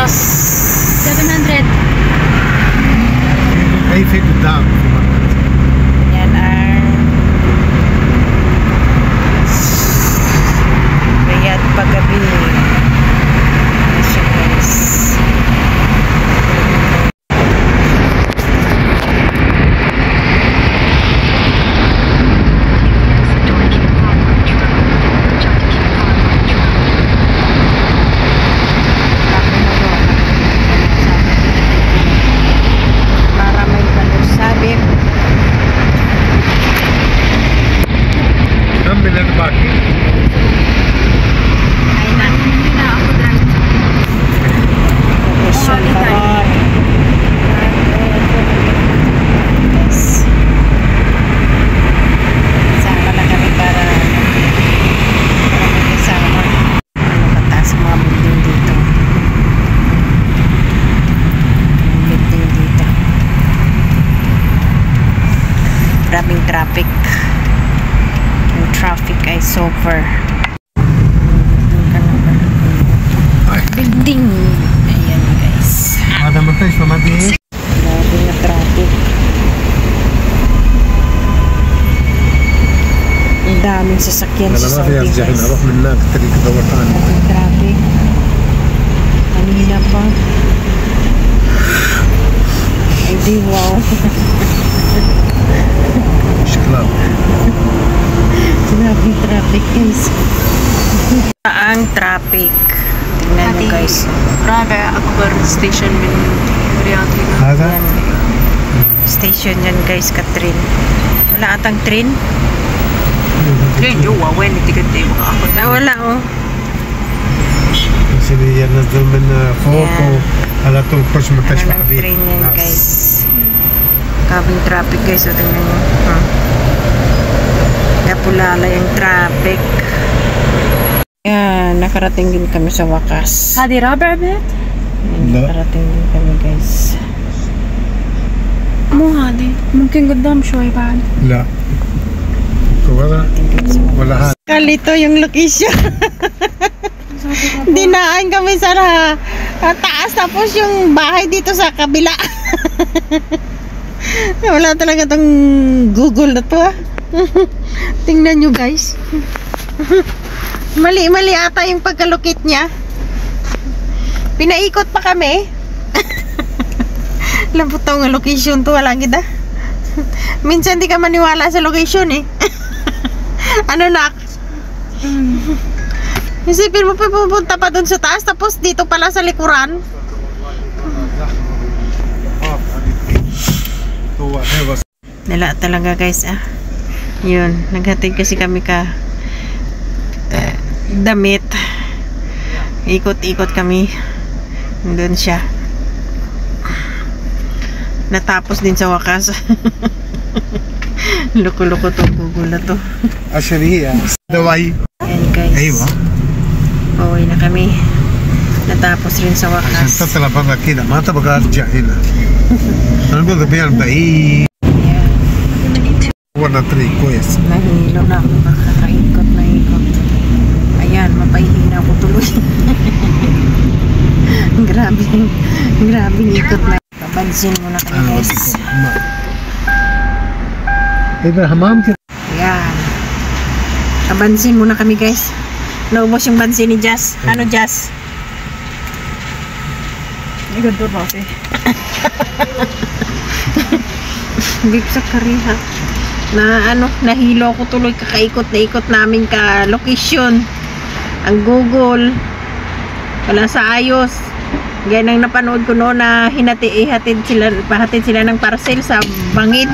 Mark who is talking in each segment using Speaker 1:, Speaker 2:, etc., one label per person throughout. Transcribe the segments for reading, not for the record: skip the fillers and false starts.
Speaker 1: Tapos 700.
Speaker 2: Ay, fit down.
Speaker 1: Yan ang Riyadh paggabi. So guys, grabing traffic. Yung traffic ay super. Building. Ayan guys.
Speaker 2: Ada matay sa mati.
Speaker 1: Grabe na traffic. Ang daming sasakyan sa Saudi guys. Traffic. Kanina pa. Ay di wow. Grabe traffic guys. Ang traffic. Tingnan nyo guys.
Speaker 3: رابع أكبر ستيشن من رياض هنا.
Speaker 2: هذا
Speaker 1: station yan guys, ka-train. Wala atang train?
Speaker 3: ترين جوا وين التيكت دي مأخذ؟
Speaker 1: Wala oh.
Speaker 2: اللي ينزل من فوق على طول خش مستشفى حبيب.
Speaker 1: train yan guys. Kabing traffic guys. O tingnan nyo. Napulala yung traffic. Yan, nakarating din kami sa wakas.
Speaker 3: هذه رابع بيت؟
Speaker 1: Nakarating din kami guys.
Speaker 3: مو هذه ممكن قدام شوي بعد.
Speaker 2: لا ولا هذا.
Speaker 1: Kalito yung location. Dinaan kami sa taas tapos yung bahay dito sa kabila. Wala talaga tong Google na to ah. Tingnan nyo guys. Mali-mali ata yung pagkalukit niya. Pinaikot pa kami. Lambot tao nga location to. Wala kita. Minsan di ka maniwala sa location eh. Ano nak? Isipin mo pa pupunta pa dun sa taas tapos dito pala sa likuran. Nala talaga guys ah. Yun, naghatid kasi kami ka damit. Ikot-ikot kami. Doon siya. Natapos din sa wakas. Loko-loko to, Google na to.
Speaker 2: Actually, dawai.
Speaker 1: Ayan guys.
Speaker 2: Aywa.
Speaker 1: Pauwi na kami. Natapos rin sa wakas.
Speaker 2: تطلع برا كده ما تبغى ارجع هنا. انا بقول بيان بعيد. ولا طريق كويس.
Speaker 1: Nahilo na ako kakakaikot na ikot. Ayan, mapahihina ko tuloy. Grabe ikot na. Pabansin mo na kami guys.
Speaker 2: إذا حمام كده.
Speaker 1: Ayan. Pabansin mo na kami guys. Naubos yung bansin ni Jazz. Ano Jazz?
Speaker 3: يقدر راسي.
Speaker 1: Bip sa kariha. Na ano, nahilo ko tuloy kakaikot na ikot namin ka location. Ang Google. Wala sa ayos. Gaya nang napanood ko noon na pahatid sila ng parcel sa Bangid.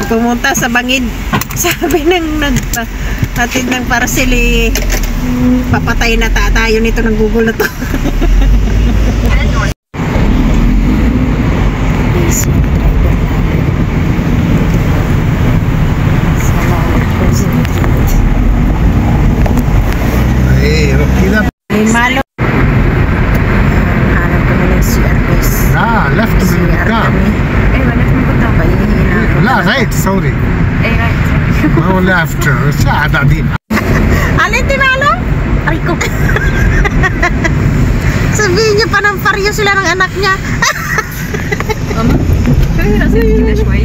Speaker 1: Pumunta sa Bangid. Sabi nang naghatid ng parcel eh, papatay na tayo nito ng Google na to. May malo. Hanap ko na ng CRS.
Speaker 2: left من قدام.
Speaker 3: ايوه لفت من قدام.
Speaker 2: لا رايت سوري.
Speaker 3: اي رايت.
Speaker 2: ما هو left ساعة بعدين.
Speaker 1: Alin di malo? Aray ko. Sabihin niyo pa ng paryo sila ng anak niya.
Speaker 3: Mama, شوي راسك كده شوي.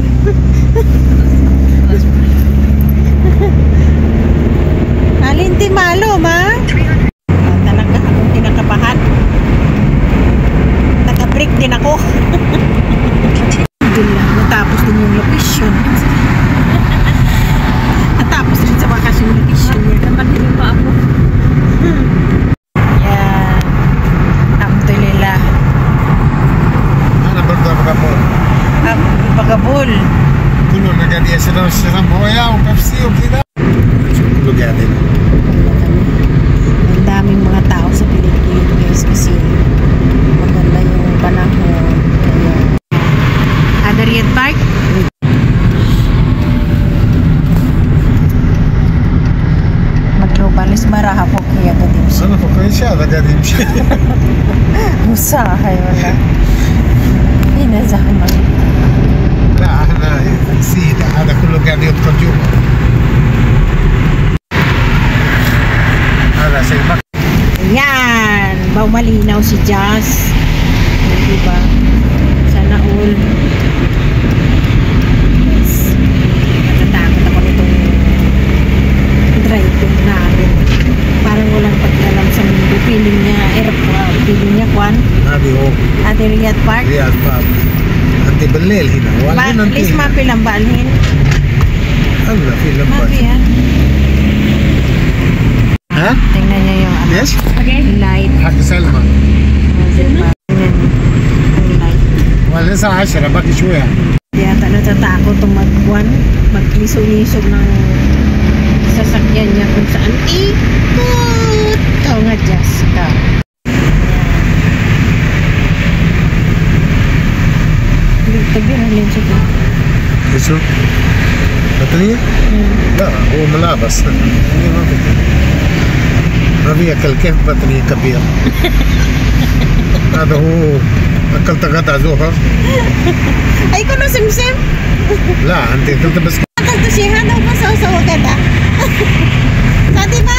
Speaker 1: Alinti malo, ma. Talaga akong kinakabahan. Nag-break din ako. Alhamdulillah, natapos din yung location. Natapos din sa wakas yung location niya.
Speaker 3: Dapat din pa ako.
Speaker 1: Yan. Alhamdulillah.
Speaker 2: أنا برضه بقول
Speaker 1: Pagabul.
Speaker 2: كله اللي قاعد يشرب مويه وبيبسي وكذا كله قاعدين
Speaker 1: Ang daming mga tao sa pilit-pilit guys kasi maganda yung panahon. Ayan. Adariat Park? Maglobalis maraha po kaya gadim siya.
Speaker 2: أنا فكرت هذا قاعد يمشي
Speaker 1: Musahay wala. Inazahman.
Speaker 2: لا احنا سيدة هذا كله قاعد يدخل جوا هذا شيء
Speaker 1: Ayan. Baw malinaw si Jazz. Diba? Sana all. Yes. Natatakot ako nitong drive namin. Parang walang paglalam sa mundo. Feeling niya airport. Feeling niya kwan.
Speaker 2: هذه هو
Speaker 1: Adariat Park.
Speaker 2: رياض باب انت بالليل هنا ولا هنا انت
Speaker 1: Please mapi lang balhin.
Speaker 2: هلا في
Speaker 1: Mapi
Speaker 2: لمبة
Speaker 1: yan.
Speaker 2: ها
Speaker 1: Tingnan niya yung ano,
Speaker 2: ليش؟
Speaker 1: light.
Speaker 2: حق سلمى
Speaker 1: Diba? Yan. Ang light.
Speaker 2: ولا لسه 10 باقي شوية
Speaker 1: Kaya natatakot itong maglisog-lisog ng sasakyan niya kung saan ikot. Ikaw nga, Jessica. Tagbiralin siya ko.
Speaker 2: شو؟ بطارية؟ لا هو ملابس ما في اكل كيف بطارية كبير هذا هو اكلت غدا ظهر
Speaker 1: Ay, kuno simsim.
Speaker 2: لا انت اكلت بس
Speaker 1: Kalto siya, daw pa sa wagata. Sati ba?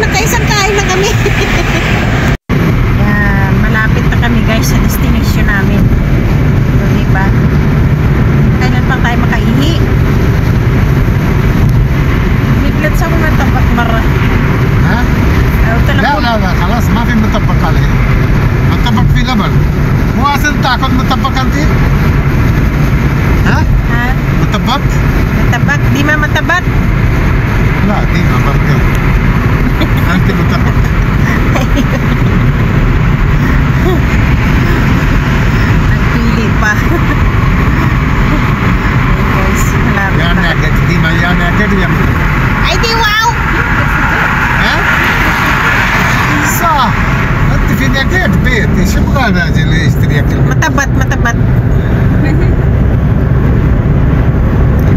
Speaker 1: Nakaisang kain na kami. Yan, malapit na kami guys sa destination namin. So, diba? Kailan pa tayo makaihi? Biglat sa mga tapat mara.
Speaker 2: ها؟ لا لا لا خلاص ما في مطبق عليه مطبق في لبن مو اصلا تاكل مطبق انت؟ ها؟
Speaker 1: Ha?
Speaker 2: مطبق؟
Speaker 1: Matabak? Di ma matabak?
Speaker 2: لا ديما برضه انت مطبق
Speaker 1: Nagpili pa. Ayan guys, malapit
Speaker 2: يا
Speaker 1: na.
Speaker 2: ناقد ديما يا ناقد يا
Speaker 1: Ay di wow!
Speaker 2: ها؟ صح انت في ناقد بيت ايش يبغى انا اجي اشتري اكل
Speaker 1: Matabat, matabat.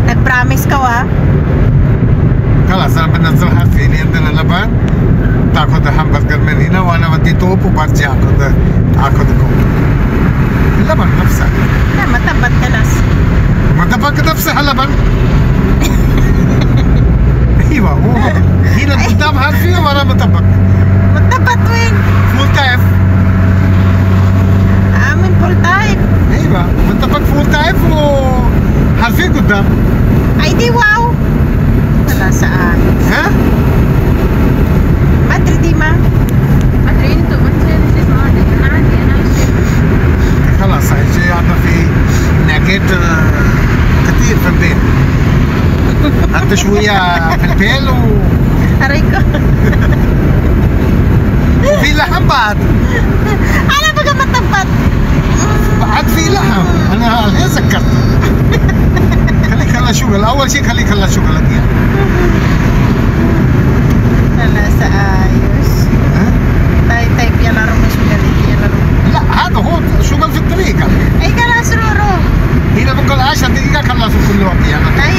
Speaker 1: Nag-promise ka wa?
Speaker 2: خلاص انا بنزلها فيني عندنا لبن تاخذ همبرجر من هنا وانا بدي توب وبرجع اخذ اللبن نفسه
Speaker 1: Na, matabat ka nas.
Speaker 2: مطبق نفسه اللبن ايوه هو هنا قدام حرفيه ورا مطبق
Speaker 1: Matabat win.
Speaker 2: فول تايف
Speaker 1: Amin full time.
Speaker 2: ايوه مطبق فول تايف وحرفيه قدام
Speaker 1: Ay di wow! Wala saan.
Speaker 2: ها
Speaker 1: Madrid di ma?
Speaker 3: ما ادري انتوا ما تنسوا اسمه عادي انا عادي انا عايشه.
Speaker 2: خلاص هيجي عندنا في ناقات كثير في البيت حتى شويه في البيل
Speaker 1: Aray ko.
Speaker 2: وفي لحم بعد
Speaker 1: Alam ba ka matabat?
Speaker 2: بعد في لحم انا الحين سكرت خليك هلا شغل اول شيء خليك هلا شغلك يعني
Speaker 1: Wala sa ayos.
Speaker 2: ها؟
Speaker 1: Type yan laro mo siya galit yan laro.
Speaker 2: لا هذا هو شغل في الطريق
Speaker 1: Ay ka na sururo.
Speaker 2: هنا بقول 10 دقيقة خلصوا كل وقت يعني
Speaker 1: Ay